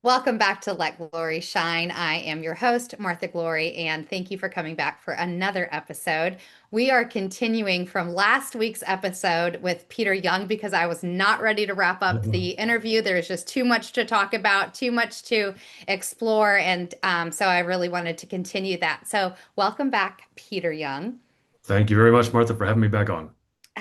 Welcome back to Let Glory Shine. I am your host, Martha Glory, and thank you for coming back for another episode. We are continuing from last week's episode with Peter Young because I was not ready to wrap up the interview. There is just too much to talk about, too much to explore, and so I really wanted to continue that. So, welcome back, Peter Young. Thank you very much, Martha, for having me back on.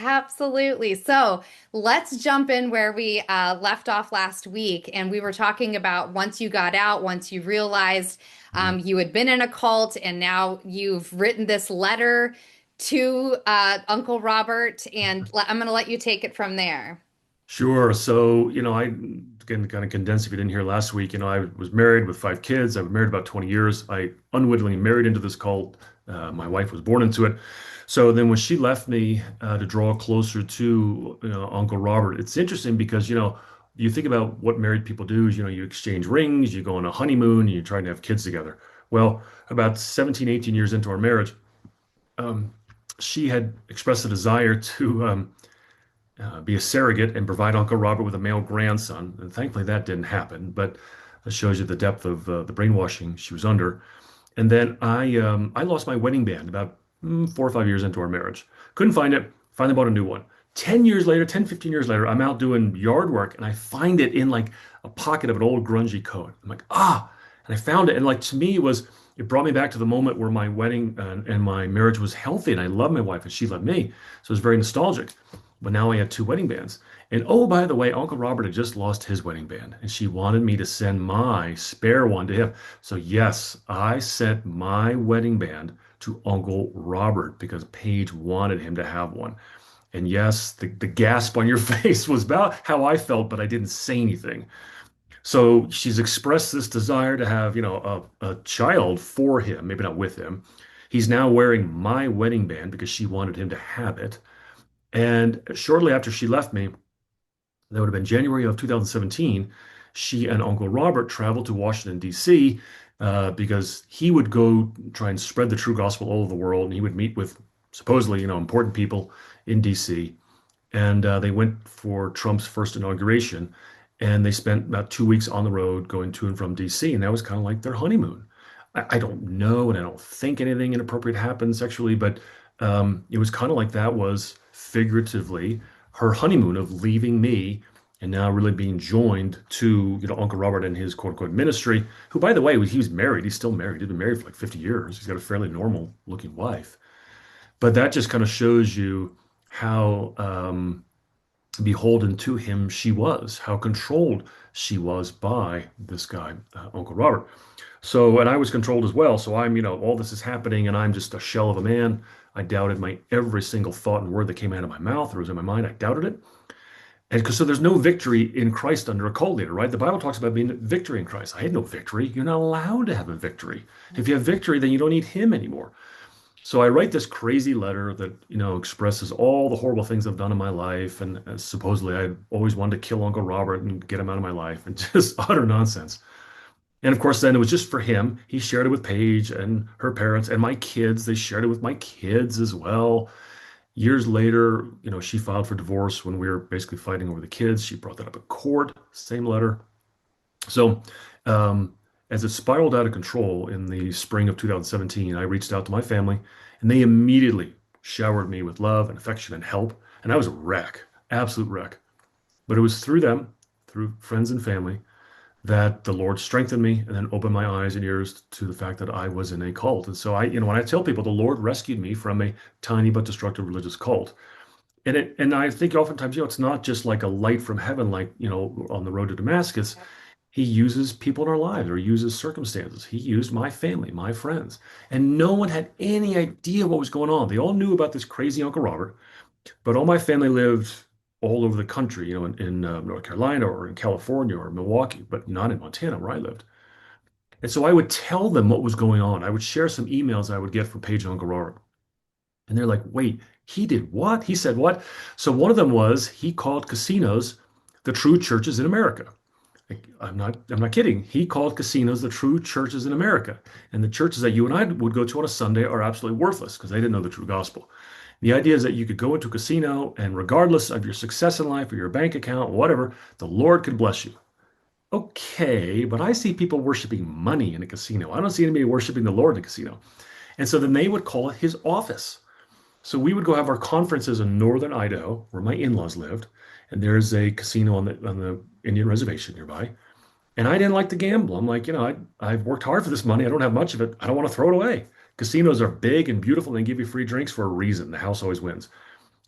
Absolutely. So let's jump in where we left off last week. And we were talking about once you got out, once you realized Mhm. you had been in a cult, and now you've written this letter to Uncle Robert. And I'm going to let you take it from there. Sure. So, I can kind of condense if you didn't hear last week. I was married with 5 kids. I was married about 20 years. I unwittingly married into this cult. My wife was born into it. So then when she left me to draw closer to, Uncle Robert, it's interesting because, you think about what married people do is, you exchange rings, you go on a honeymoon, and you're trying to have kids together. Well, about 17, 18 years into our marriage, um, she had expressed a desire to be a surrogate and provide Uncle Robert with a male grandson. And thankfully, that didn't happen. But it shows you the depth of the brainwashing she was under. And then I lost my wedding band about 4 or 5 years into our marriage. Couldn't find it. Finally bought a new one. 10 years later, 10, 15 years later, I'm out doing yard work and I find it in like a pocket of an old grungy coat. I'm like, ah, and I found it. And like to me, it brought me back to the moment where my wedding and my marriage was healthy and I loved my wife and she loved me. So it was very nostalgic. But now I had two wedding bands. And oh, by the way, Uncle Robert had just lost his wedding band, and she wanted me to send my spare one to him. So, yes, I sent my wedding band to Uncle Robert because Paige wanted him to have one. And yes, the gasp on your face was about how I felt, but I didn't say anything. So she's expressed this desire to have, a child for him, maybe not with him. He's now wearing my wedding band because she wanted him to have it. And shortly after she left me, that would have been January of 2017, she and Uncle Robert traveled to Washington, D.C., because he would go try and spread the true gospel all over the world. And he would meet with supposedly, important people in D.C. And they went for Trump's first inauguration. And they spent about 2 weeks on the road going to and from D.C. And that was kind of like their honeymoon. I don't know, and I don't think anything inappropriate happened sexually, but it was kind of like that was figuratively her honeymoon of leaving me and now really being joined to, Uncle Robert and his quote unquote ministry, who, by the way, he was married. He's still married. He's been married for like 50 years. He's got a fairly normal looking wife. But that just kind of shows you how beholden to him she was, how controlled she was by this guy, Uncle Robert. So, and I was controlled as well. So all this is happening and I'm just a shell of a man. I doubted my every single thought and word that came out of my mouth or was in my mind. I doubted it. And because so there's no victory in Christ under a cult leader, right? The Bible talks about being victory in Christ. I had no victory. You're not allowed to have a victory. If you have victory, then you don't need him anymore. So I write this crazy letter that, expresses all the horrible things I've done in my life. And supposedly I always wanted to kill Uncle Robert and get him out of my life and just utter nonsense. And of course, then it was just for him. He shared it with Paige and her parents and my kids. They shared it with my kids as well. Years later, she filed for divorce when we were basically fighting over the kids. She brought that up at court, same letter. So, as it spiraled out of control in the spring of 2017, I reached out to my family and they immediately showered me with love and affection and help. And I was a wreck, absolute wreck. But it was through them, through friends and family, that the Lord strengthened me and then opened my eyes and ears to the fact that I was in a cult. And so when I tell people the Lord rescued me from a tiny but destructive religious cult. And I think oftentimes, it's not just like a light from heaven, like, on the road to Damascus. He uses people in our lives or uses circumstances. He used my family, my friends, and no one had any idea what was going on. They all knew about this crazy Uncle Robert, but all my family lived all over the country, in North Carolina or in California or Milwaukee, but not in Montana where I lived. And so I would tell them what was going on. I would share some emails I would get from Paige and Uncle Robert. And they're like, wait, he did what? He said what? So one of them was he called casinos the true churches in America. Like, I'm not kidding. He called casinos the true churches in America. And the churches that you and I would go to on a Sunday are absolutely worthless because they didn't know the true gospel. The idea is that you could go into a casino and regardless of your success in life or your bank account, whatever, the Lord could bless you. okay, but I see people worshiping money in a casino. I don't see anybody worshiping the Lord in a casino. And so then they would call it his office. So we would go have our conferences in northern Idaho, where my in-laws lived, and there's a casino on the Indian reservation nearby. And I didn't like to gamble. I'm like, I've worked hard for this money. I don't have much of it. I don't want to throw it away. Casinos are big and beautiful, and they give you free drinks for a reason. The house always wins.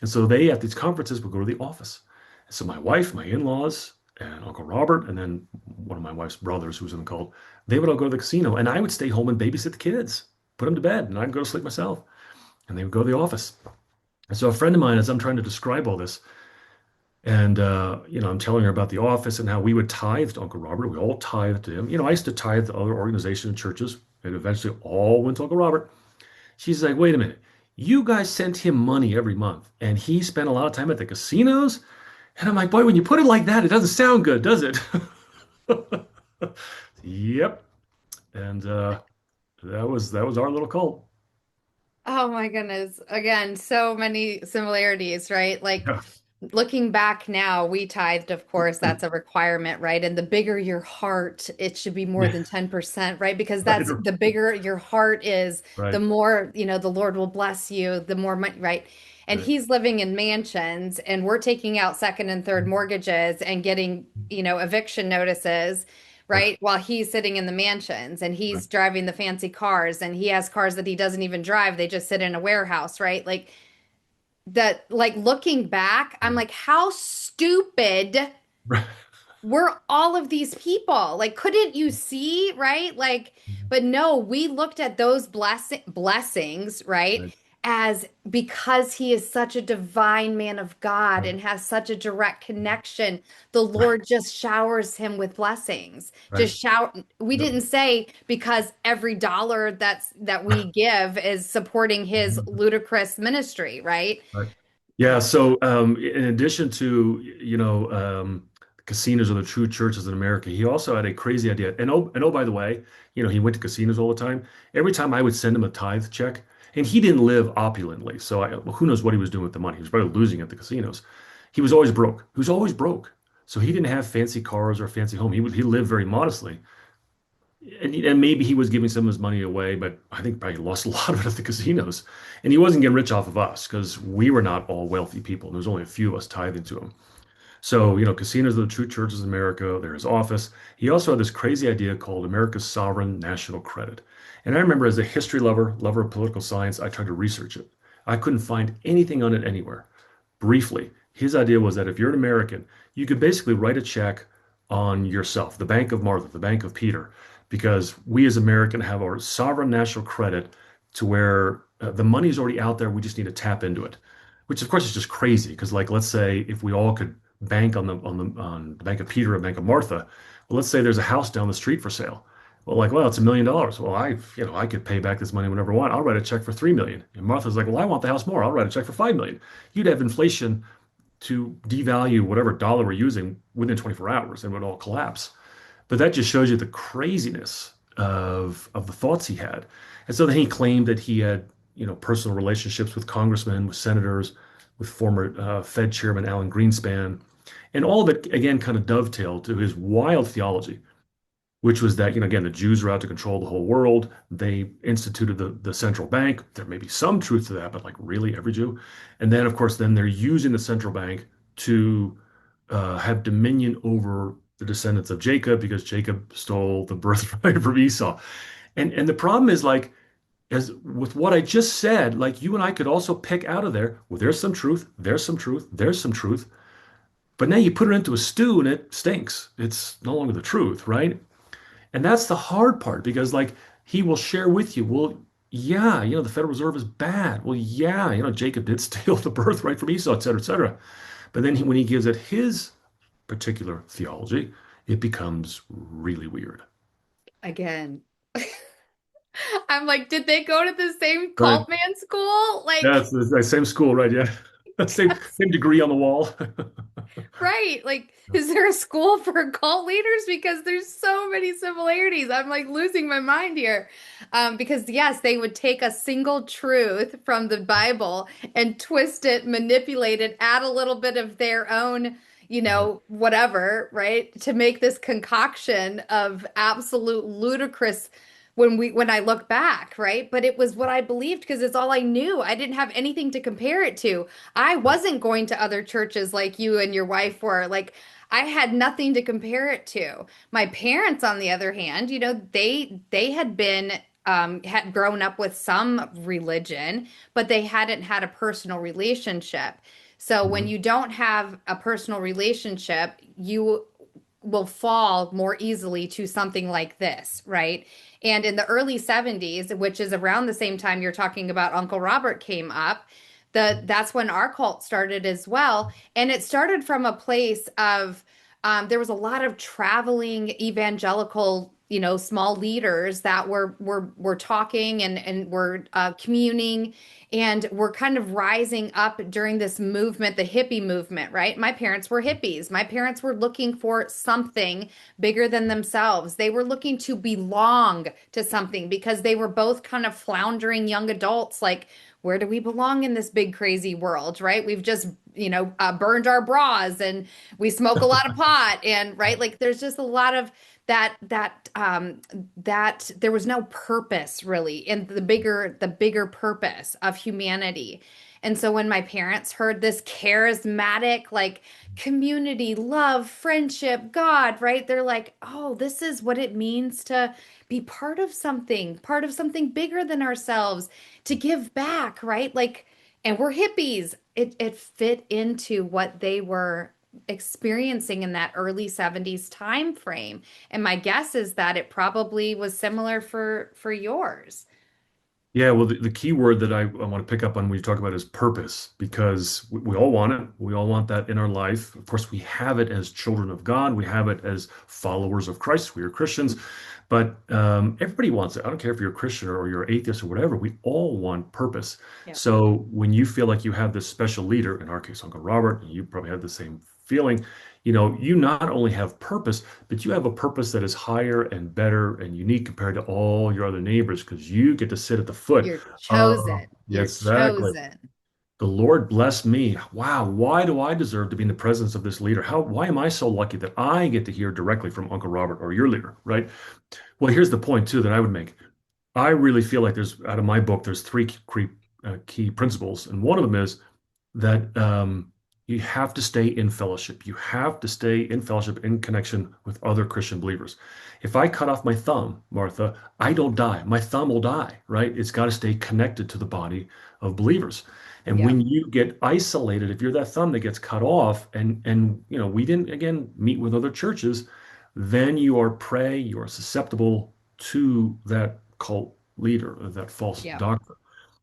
And so they, at these conferences, would go to the office. And so my wife, my in-laws, and Uncle Robert, and then one of my wife's brothers who was in the cult, they would all go to the casino, and I would stay home and babysit the kids, put them to bed, and I'd go to sleep myself. And they would go to the office. And so a friend of mine, as I'm trying to describe all this, and I'm telling her about the office and how we would tithe to Uncle Robert. We all tithed to him. I used to tithe to other organizations and churches, and eventually all went to Uncle Robert. She's like, wait a minute. You guys sent him money every month, and he spent a lot of time at the casinos? And I'm like, boy, when you put it like that, it doesn't sound good, does it? Yep. And that was our little cult. Oh my goodness. Again, so many similarities, right? Like Yeah. looking back now, we tithed, of course, that's a requirement, right? And the bigger your heart, it should be more Yeah. than 10%, right? Because Right. that's the bigger your heart is, the Right. more, the Lord will bless you, the more money, right? And Right. he's living in mansions, and we're taking out second and third mortgages and getting, eviction notices, Right. right? While he's sitting in the mansions and Right. he's driving the fancy cars and he has cars that he doesn't even drive. They just sit in a warehouse, right? Like that, like looking back, I'm like, how stupid Right. were all of these people? Like, couldn't you see, right? Like, but no, we looked at those blessings, right? Right. As because he is such a divine man of God Right. and has such a direct connection, the Lord just showers him with blessings. Right. Just shower. We Yep. didn't say because every dollar that we give is supporting his ludicrous ministry, right? Right. Yeah. So, in addition to, casinos are the true churches in America, he also had a crazy idea. And by the way, he went to casinos all the time. Every time I would send him a tithe check, and he didn't live opulently. So, well, who knows what he was doing with the money? He was probably losing at the casinos. He was always broke. He was always broke. So he didn't have fancy cars or a fancy home. He lived very modestly. And maybe he was giving some of his money away, but I think probably lost a lot of it at the casinos. And he wasn't getting rich off of us because we were not all wealthy people. There was only a few of us tithing to him. So, casinos are the true churches of America. They're his office. He also had this crazy idea called America's sovereign national credit. And I remember as a history lover, lover of political science, I tried to research it. I couldn't find anything on it anywhere. Briefly, his idea was that if you're an American, you could basically write a check on yourself, the Bank of Martha, the Bank of Peter, because we as Americans have our sovereign national credit to where the money's already out there. We just need to tap into it, which of course is just crazy. Because like, let's say if we all could bank on the Bank of Peter or Bank of Martha, well, let's say there's a house down the street for sale. Well, like, well, it's $1 million. Well, I could pay back this money whenever I want. I'll write a check for 3 million. And Martha's like, well, I want the house more. I'll write a check for 5 million. You'd have inflation to devalue whatever dollar we're using within 24 hours and it would all collapse. But that just shows you the craziness of the thoughts he had. And so then he claimed that he had, personal relationships with congressmen, with senators, with former Fed Chairman Alan Greenspan. And all of it, again, kind of dovetailed to his wild theology, which was that, again, the Jews are out to control the whole world. They instituted the central bank. There may be some truth to that, but like really every Jew. And then, of course, then they're using the central bank to have dominion over the descendants of Jacob because Jacob stole the birthright from Esau. And the problem is like, as with what I just said, like you and I could also pick out of there, well, there's some truth, there's some truth, there's some truth. But now you put it into a stew and it stinks. It's no longer the truth, right? And that's the hard part because, like, he will share with you, well, yeah, the Federal Reserve is bad. Well, yeah, Jacob did steal the birthright from Esau, et cetera, et cetera. But then when he gives it his particular theology, it becomes really weird. Again. I'm like, did they go to the same Right. cult man school? Yeah, Like, it's the same school, right? Yeah. Same degree on the wall. right. Like, is there a school for cult leaders? Because there's so many similarities. I'm like losing my mind here. Because yes, they would take a single truth from the Bible and twist it, manipulate it, add a little bit of their own, Right. whatever, right? To make this concoction of absolute ludicrous when I look back, right? But it was what I believed because it's all I knew. I didn't have anything to compare it to. I wasn't going to other churches like you and your wife were. Like I had nothing to compare it to. My parents, on the other hand, they had been had grown up with some religion, but they hadn't had a personal relationship. So when Mhm. you don't have a personal relationship, you will fall more easily to something like this, right? And in the early 70s, which is around the same time you're talking about Uncle Robert came up, that's when our cult started as well. And it started from a place of there was a lot of traveling evangelical, small leaders that were talking and were communing and were kind of rising up during this movement, the hippie movement, right? My parents were hippies. My parents were looking for something bigger than themselves. They were looking to belong to something because they were both kind of floundering young adults, like, where do we belong in this big crazy world, right? We've just, burned our bras and we smoke a lot of pot and right, like there's just a lot of that there was no purpose really in the bigger purpose of humanity. And so when my parents heard this charismatic, like community, love, friendship, God, right? They're like, oh, this is what it means to be part of something bigger than ourselves, to give back, right? Like, and we're hippies. It fit into what they were experiencing in that early 70s time frame. And my guess is that it probably was similar for yours. Yeah, well, the key word that I want to pick up on when you talk about is purpose, because we all want it. We all want that in our life. Of course, we have it as children of God. We have it as followers of Christ. We are Christians, but everybody wants it. I don't care if you're a Christian or you're atheist or whatever. We all want purpose. Yep. So when you feel like you have this special leader, in our case, Uncle Robert, and you probably have the same feeling, you not only have purpose, but you have a purpose that is higher and better and unique compared to all your other neighbors because you get to sit at the foot. You're chosen. Yeah, You're exactly. chosen. The Lord bless me. Wow, why do I deserve to be in the presence of this leader? Why am I so lucky that I get to hear directly from Uncle Robert or your leader, right? Well, here's the point too that I would make. I really feel like out of my book, there's three key principles, and one of them is that you have to stay in fellowship. You have to stay in fellowship, in connection with other Christian believers. If I cut off my thumb, Martha, I don't die. My thumb will die, right? It's got to stay connected to the body of believers. And Yep. when you get isolated, if you're that thumb that gets cut off, and we didn't again meet with other churches, then you are prey, you are susceptible to that cult leader, that false Yep. doctrine.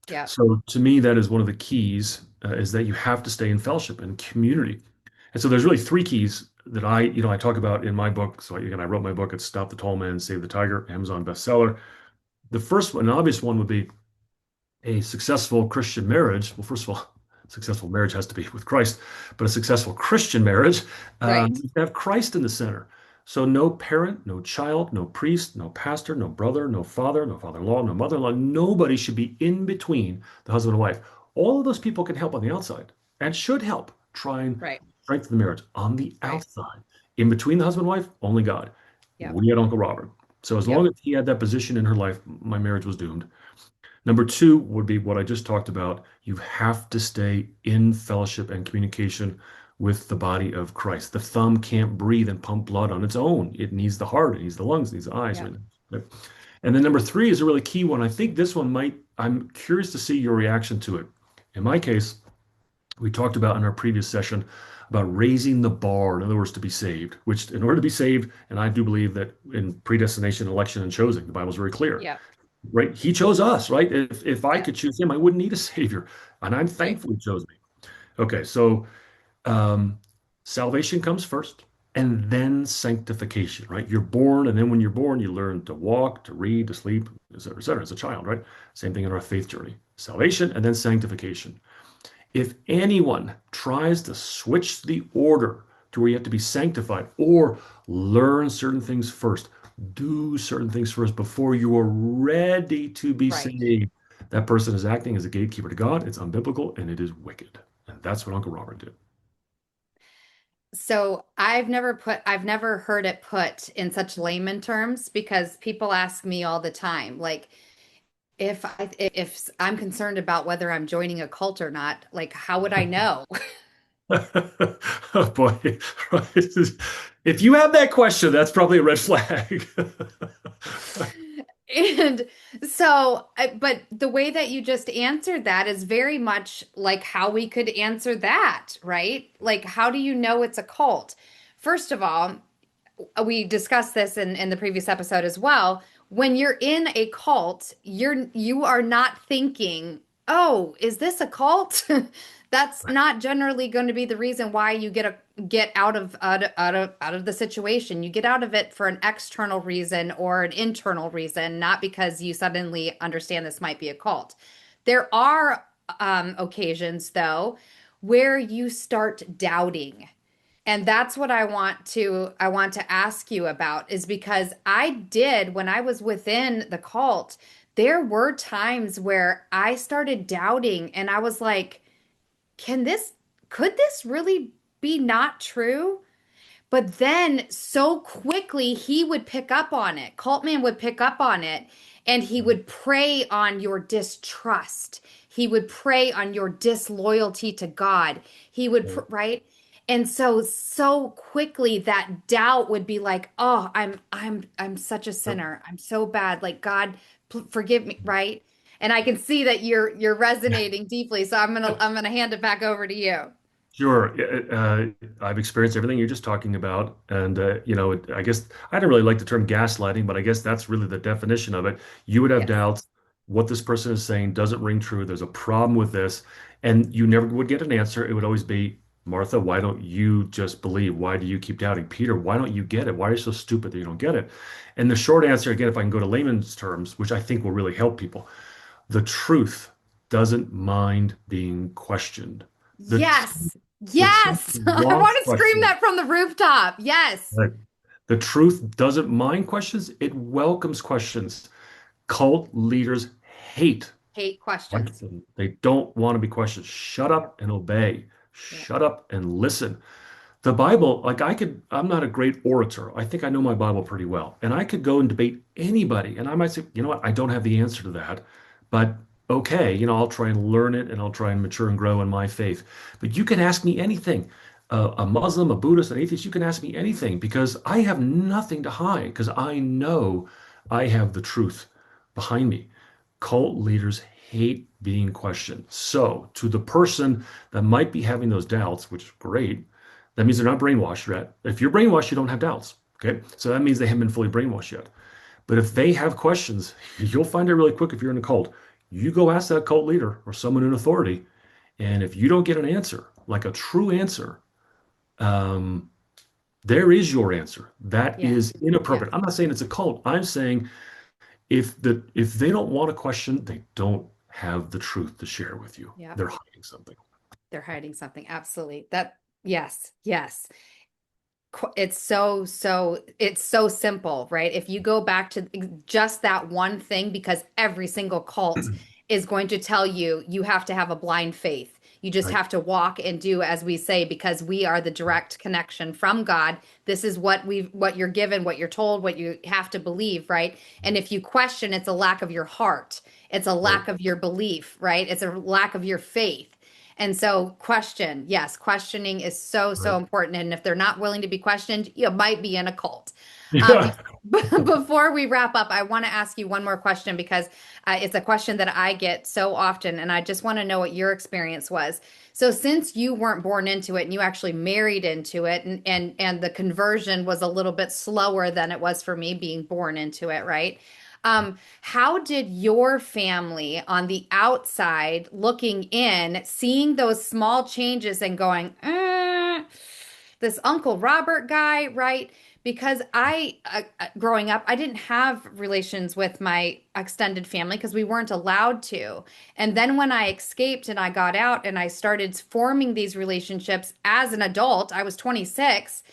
Yep. So to me, that is one of the keys is that you have to stay in fellowship and community. And so there's really three keys that I talk about in my book. So again, I wrote my book. It's Stop the Tall Man, Save the Tiger, Amazon bestseller. The first one, an obvious one would be a successful Christian marriage. Well, first of all, successful marriage has to be with Christ, but a successful Christian marriage, Right. you have Christ in the center. So no parent, no child, no priest, no pastor, no brother, no father, no father-in-law, no mother-in-law. Nobody should be in between the husband and wife. All of those people can help on the outside and should help try and Right. strengthen the marriage. On the Right. outside, in between the husband and wife, only God. Yep. We had Uncle Robert. So as long Yep. as he had that position in her life, my marriage was doomed. Number two would be what I just talked about. You have to stay in fellowship and communication with the body of Christ. The thumb can't breathe and pump blood on its own. It needs the heart, it needs the lungs, it needs the eyes. Yep. Right? And then number three is a really key one. I think this one I'm curious to see your reaction to it. In my case, we talked about in our previous session about raising the bar, in other words, to be saved, which in order to be saved, and I do believe that in predestination, election, and choosing, the Bible's very clear, Yep. right? He chose us, right? If I Yep. could choose him, I wouldn't need a savior. And I'm Right. thankful he chose me. Okay, so um, salvation comes first and then sanctification, right? You're born, and then when you're born, you learn to walk, to read, to sleep, et cetera, as a child, right? Same thing in our faith journey. Salvation and then sanctification. If anyone tries to switch the order to where you have to be sanctified or learn certain things first, do certain things first before you are ready to be Right. saved, that person is acting as a gatekeeper to God. It's unbiblical and it is wicked. And that's what Uncle Robert did. So I've never heard it put in such layman terms because people ask me all the time, like if I'm concerned about whether I'm joining a cult or not, like how would I know? Oh boy. Right. If you have that question, that's probably a red flag. And so, but the way that you just answered that is very much like how we could answer that, right? Like, how do you know it's a cult? First of all, we discussed this in the previous episode as well. When you're in a cult, you are not thinking, "Oh, is this a cult?" That's not generally going to be the reason why you get out of the situation. You get out of it for an external reason or an internal reason, not because you suddenly understand this might be a cult. There are occasions though where you start doubting, and that's what I want to ask you about is because I did when I was within the cult, there were times where I started doubting and I was like, can this could this really be not true? But then so quickly he would pick up on it. Cultman would pick up on it and he would prey on your distrust. He would prey on your disloyalty to God. He would, right? And so quickly that doubt would be like, "Oh, I'm such a sinner. I'm so bad. Like God, forgive me," right? And I can see that you're resonating deeply. So I'm going to hand it back over to you. Sure. I've experienced everything you're just talking about. And, I guess I don't really like the term gaslighting, but I guess that's really the definition of it. You would have Yes. doubts. What this person is saying doesn't ring true. There's a problem with this. And you never would get an answer. It would always be, Martha, why don't you just believe? Why do you keep doubting? Peter, why don't you get it? Why are you so stupid that you don't get it? And the short answer, again, if I can go to layman's terms, which I think will really help people, the truth doesn't mind being questioned. The Yes. the truth Yes. I wants want to scream questions. that from the rooftop. Yes. Right. The truth doesn't mind questions, it welcomes questions. Cult leaders hate Hate questions. questions. They don't want to be questioned. Shut Yep. up and obey. Yep. Shut up and listen. The Bible, like I'm not a great orator. I think I know my Bible pretty well. And I could go and debate anybody. And I might say, you know what, I don't have the answer to that. But okay, I'll try and learn it and I'll try and mature and grow in my faith. But you can ask me anything. A Muslim, a Buddhist, an atheist, you can ask me anything because I have nothing to hide because I know I have the truth behind me. Cult leaders hate being questioned. So, to the person that might be having those doubts, which is great, that means they're not brainwashed yet. If you're brainwashed, you don't have doubts. Okay. So that means they haven't been fully brainwashed yet. But if they have questions, you'll find it really quick if you're in a cult. You go ask that cult leader or someone in authority. And if you don't get an answer, like a true answer, um, there is your answer. That Yes. is Yes. inappropriate. I'm not saying it's a cult. I'm saying if they don't want a question, they don't have the truth to share with you. Yep. They're hiding something. They're hiding something. Absolutely. That, yes. Yes. It's so simple, right? If you go back to just that one thing, because every single cult is going to tell you you have to have a blind faith. You just Right. have to walk and do as we say because we are the direct connection from God. This is what you're given, what you're told, what you have to believe, right? And if you question, it's a lack of your heart. It's a Right. lack of your belief, right? It's a lack of your faith. And so, question, yes, questioning is so Right. important. And if they're not willing to be questioned, you might be in a cult. Um, Yeah. before we wrap up, I want to ask you one more question because it's a question that I get so often, and I just want to know what your experience was. So, since you weren't born into it and you actually married into it, and the conversion was a little bit slower than it was for me being born into it, right? How did your family on the outside looking in, seeing those small changes and going, this Uncle Robert guy, right? Because growing up, I didn't have relations with my extended family because we weren't allowed to. And then when I escaped and I got out and I started forming these relationships as an adult, I was 26.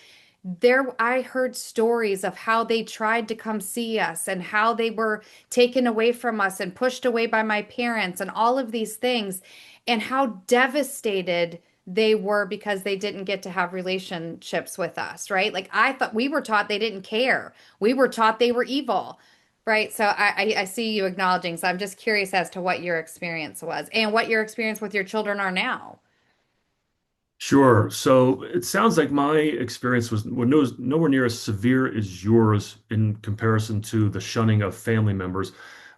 There, I heard stories of how they tried to come see us and how they were taken away from us and pushed away by my parents and all of these things, and how devastated they were because they didn't get to have relationships with us, right? Like I thought we were taught they didn't care. We were taught they were evil, right? So I see you acknowledging. So I'm just curious as to what your experience was and what your experience with your children are now. Sure. So it sounds like my experience was nowhere near as severe as yours in comparison to the shunning of family members.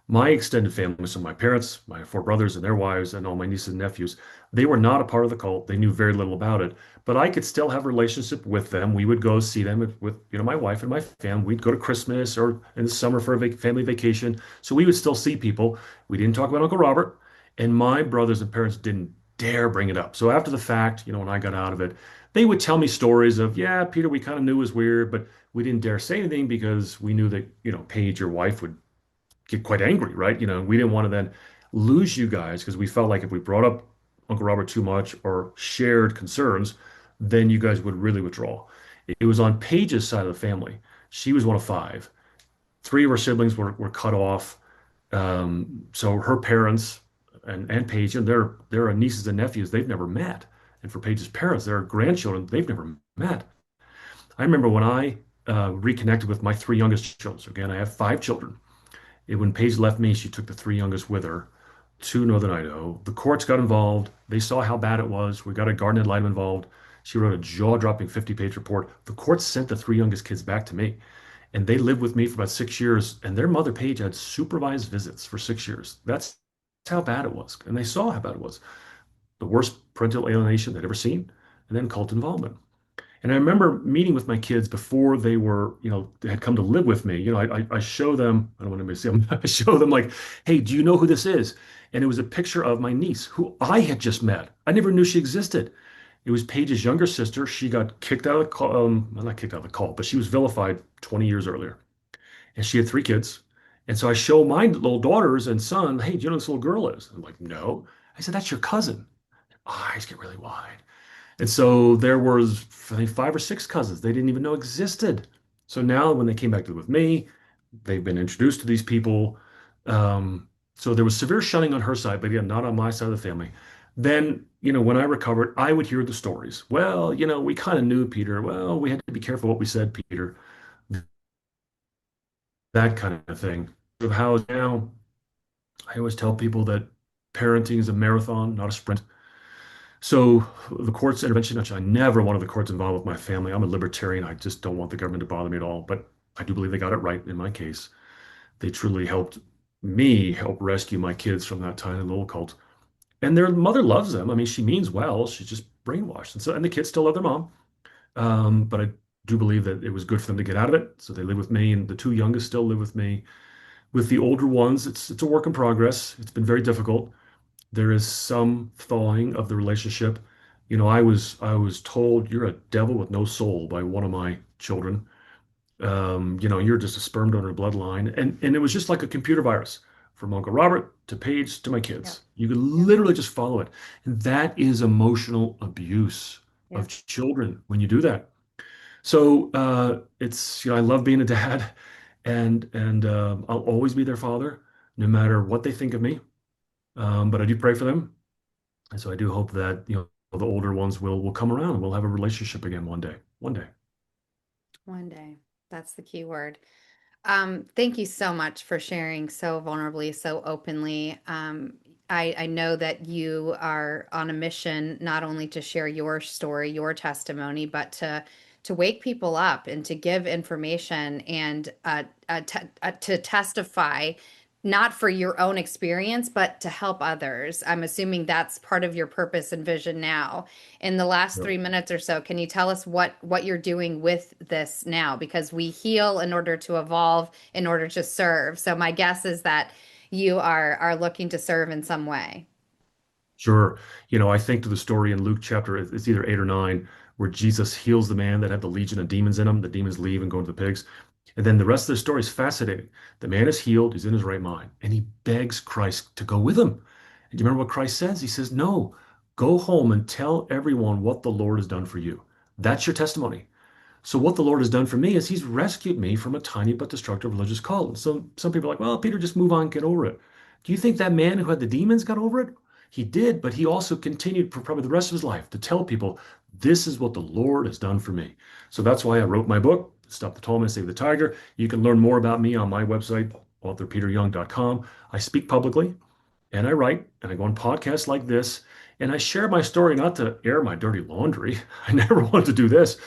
My extended family, so my parents, my four brothers and their wives, and all my nieces and nephews, they were not a part of the cult. They knew very little about it, but I could still have a relationship with them. We would go see them with, my wife and my family. We'd go to Christmas or in the summer for a family vacation. So we would still see people. We didn't talk about Uncle Robert, and my brothers and parents didn't dare bring it up. So after the fact, when I got out of it, they would tell me stories of, yeah, Peter, we kind of knew was weird, but we didn't dare say anything because we knew that, Paige, your wife, would get quite angry, right? We didn't want to then lose you guys because we felt like if we brought up Uncle Robert too much or shared concerns, then you guys would really withdraw. It was on Paige's side of the family. She was one of five. Three of her siblings were cut off. So her parents and Paige and their nieces and nephews, they've never met. And for Paige's parents, their grandchildren, they've never met. I remember when I reconnected with my three youngest children. So again, I have five children. When Paige left me, she took the three youngest with her to Northern Idaho. The courts got involved. They saw how bad it was. We got a garden ad litem involved. She wrote a jaw-dropping 50-page report. The courts sent the three youngest kids back to me, and they lived with me for about 6 years. And their mother, Paige, had supervised visits for 6 years. That's how bad it was. And they saw how bad it was. The worst parental alienation they'd ever seen, and then cult involvement. And I remember meeting with my kids before they were, they had come to live with me. I show them, I don't want anybody to see them, I show them like, hey, do you know who this is? And it was a picture of my niece who I had just met. I never knew she existed. It was Paige's younger sister. She got kicked out of the call, well, not kicked out of the call, but she was vilified 20 years earlier. And she had three kids. And so I show my little daughters and son, hey, do you know who this little girl is? I'm like, no. I said, that's your cousin. Eyes get really wide. And so there was, I think, five or six cousins they didn't even know existed. So now when they came back to live with me, they've been introduced to these people. So there was severe shunning on her side, but again, not on my side of the family. Then, when I recovered, I would hear the stories. Well, we kind of knew Peter. Well, we had to be careful what we said, Peter. That kind of thing. Of how now I always tell people that parenting is a marathon, not a sprint. So the court's intervention, which I never wanted the courts involved with my family. I'm a libertarian. I just don't want the government to bother me at all. But I do believe they got it right in my case. They truly helped me help rescue my kids from that tiny little cult. And their mother loves them. I mean, she means well. She's just brainwashed. And the kids still love their mom. But I do believe that it was good for them to get out of it. So they live with me, and the two youngest still live with me. With the older ones, it's a work in progress. It's been very difficult. There is some thawing of the relationship. I was told you're a devil with no soul by one of my children. You're just a sperm donor bloodline, and it was just like a computer virus from Uncle Robert to Paige to my Yep. kids. You could Yep. literally just follow it, and that is emotional abuse of Yep. children when you do that. So it's I love being a dad, and I'll always be their father, no matter what they think of me. But I do pray for them. And so I do hope that, the older ones will come around and we'll have a relationship again one day. One day. One day. That's the key word. Thank you so much for sharing so vulnerably, so openly. I know that you are on a mission not only to share your story, your testimony, but to wake people up and to give information and to testify, not for your own experience, but to help others. I'm assuming that's part of your purpose and vision now. In the last Yep. 3 minutes or so, can you tell us what you're doing with this now? Because we heal in order to evolve, in order to serve. So my guess is that you are looking to serve in some way. Sure. I think to the story in Luke chapter, it's either 8 or 9, where Jesus heals the man that had the legion of demons in him. The demons leave and go into the pigs. And then the rest of the story is fascinating. The man is healed, he's in his right mind, and he begs Christ to go with him. And do you remember what Christ says? He says, no, go home and tell everyone what the Lord has done for you. That's your testimony. So what the Lord has done for me is he's rescued me from a tiny but destructive religious cult. So some people are like, well, Peter, just move on, get over it. Do you think that man who had the demons got over it? He did, but he also continued for probably the rest of his life to tell people, this is what the Lord has done for me. So that's why I wrote my book, Stop the Tall Man, Save the Tiger. You can learn more about me on my website, authorpeteryoung.com. I speak publicly and I write and I go on podcasts like this and I share my story not to air my dirty laundry. I never wanted to do this,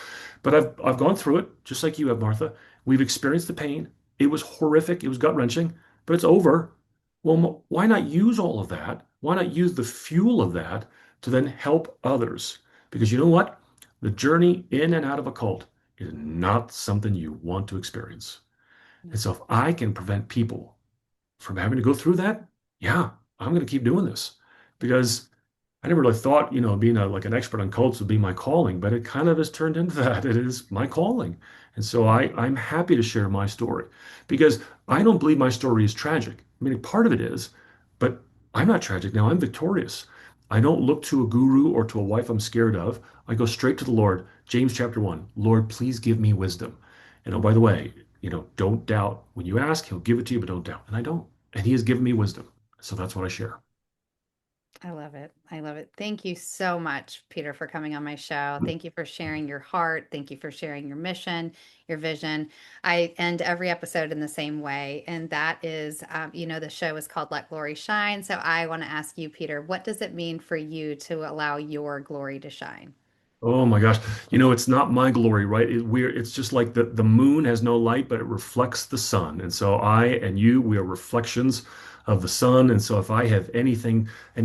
but I've gone through it just like you have, Martha. We've experienced the pain. It was horrific. It was gut-wrenching, but it's over. Well, why not use all of that? Why not use the fuel of that to then help others? Because you know what? The journey in and out of a cult is not something you want to experience. And so if I can prevent people from having to go through that, yeah, I'm going to keep doing this because I never really thought, being like an expert on cults would be my calling, but it kind of has turned into that. It is my calling. And so I'm happy to share my story because I don't believe my story is tragic. I mean, part of it is, but I'm not tragic now. I'm victorious. I don't look to a guru or to a wife I'm scared of. I go straight to the Lord. James chapter 1, Lord, please give me wisdom. And oh, by the way, don't doubt. When you ask, he'll give it to you, but don't doubt. And I don't. And he has given me wisdom. So that's what I share. I love it. I love it. Thank you so much, Peter, for coming on my show. Thank you for sharing your heart. Thank you for sharing your mission, your vision. I end every episode in the same way, and that is, the show is called Let Glory Shine. So I want to ask you, Peter, what does it mean for you to allow your glory to shine? Oh my gosh. It's not my glory, right? It's just like the moon has no light, but it reflects the sun. And so I and you, we are reflections of the sun. And so if I have any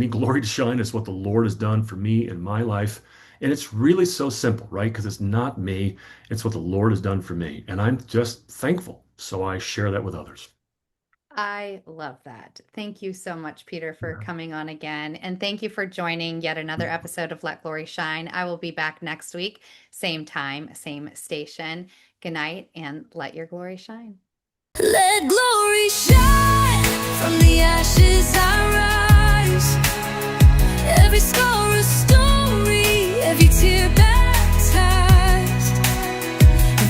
glory to shine, it's what the Lord has done for me in my life. And it's really so simple, right? Because it's not me, it's what the Lord has done for me. And I'm just thankful. So I share that with others. I love that. Thank you so much, Peter, for Yeah. coming on again. And thank you for joining yet another episode of Let Glory Shine. I will be back next week, same time, same station. Good night, and let your glory shine. Let glory shine from the ashes I rise. Every scar a story, every tear baptized.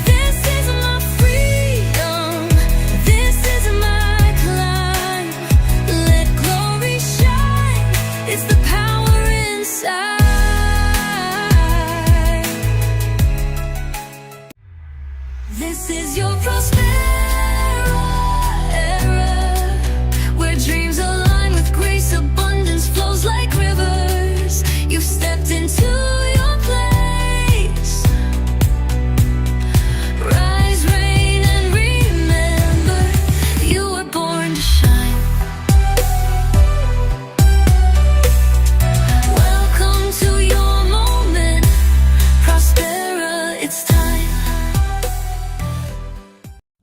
This is my freedom, this is my climb. Let glory shine, it's the power inside. This is your prosperity era, where dreams align with grace, abundance flows like rivers. You've stepped into your place. Rise, reign, and remember, you were born to shine. Welcome to your moment, Prospera, it's time.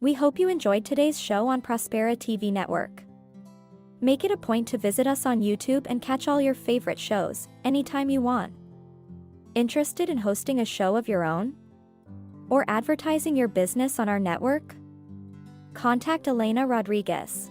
We hope you enjoyed today's show on Prospera TV Network. Make it a point to visit us on YouTube and catch all your favorite shows anytime you want. Interested in hosting a show of your own? Or advertising your business on our network? Contact Elena Rodriguez.